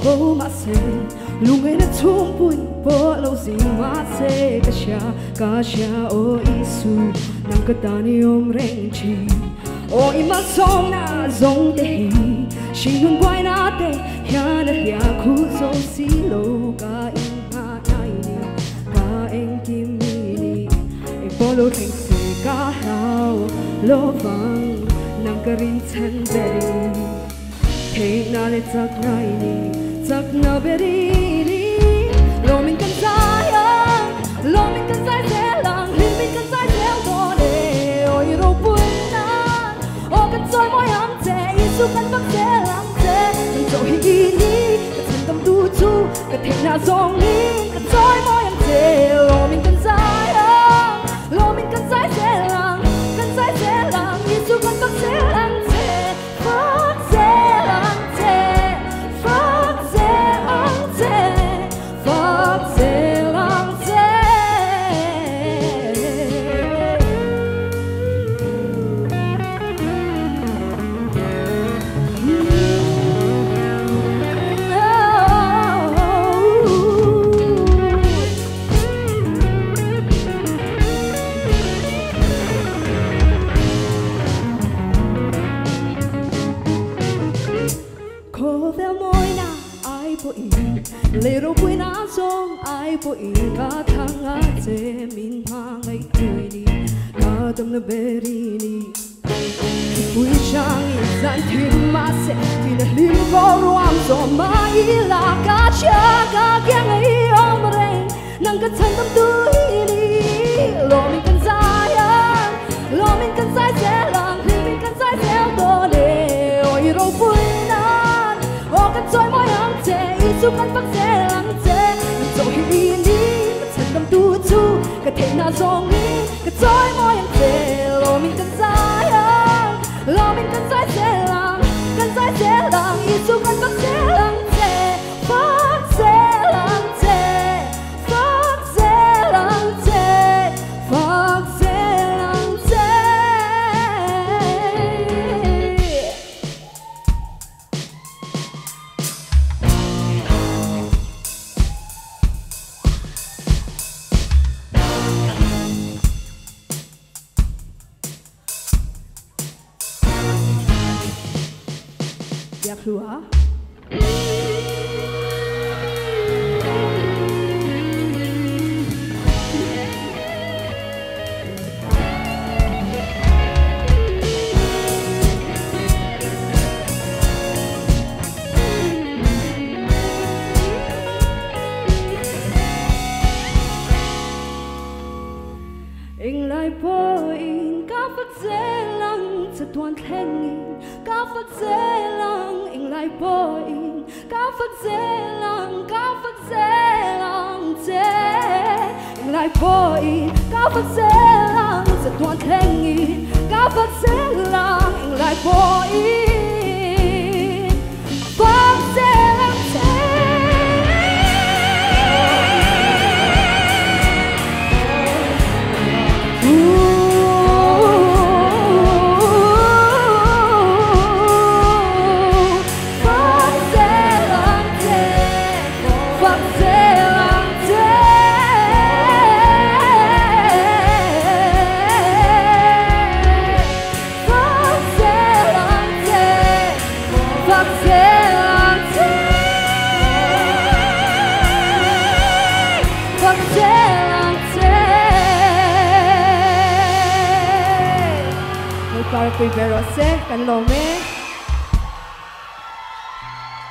bố mà se lu ngày nó chung bụi bố lâu gì mà se cả cha o Isu nang katani om reng chi o ima song na zong te hi shin hun quay na te ya na ya khu so si lo ka in ha nai ni ka en kim ni e polo reng se ka hao lo vang nang ka rin chan beri hey na le tak nai ni tak na beri ni lo min kan sai lo min kan sai se lang hin min kan sai se do le oi ro pui na o kan soi moi am te Isu kan bak se lang te kan so hi ni kan chan tam tu chu kan thei na zong ni kan soi moi am te lo min kan sai se lang Isu kan bak se lang te bak se lang te bak se lang te bak se lang te Little queen a song ai po in ka thang a che min ma ngai tui ni ka dam na beri ni ui chang in san thim ma se tin a lim go ruam so ma I la ka cha ka kyang ai om re nang ka chan tam tu ni lo min kan sai se lang min kan sai se do de oi ro pui nan o kan choi moi am che Isu kan bak se lang te so hi ni ka chan tam tu chu ka thei na zong ni ka choi moi am te lo min kan sai se lang Isu kan bak se lang te bak se lang te bak se lang te bak se lang teอยากรู้อ่ะing lai po in ka phật dễ lăngจะตวนแข่งอินka phật dễ lăng ing lai po in ka phật dễ lăng te ing lai po in ka phật dễ lăngจะตวนแข่งอินka phật dễ lăng ing lai po in phật dễ lăng te Primero se kan lo me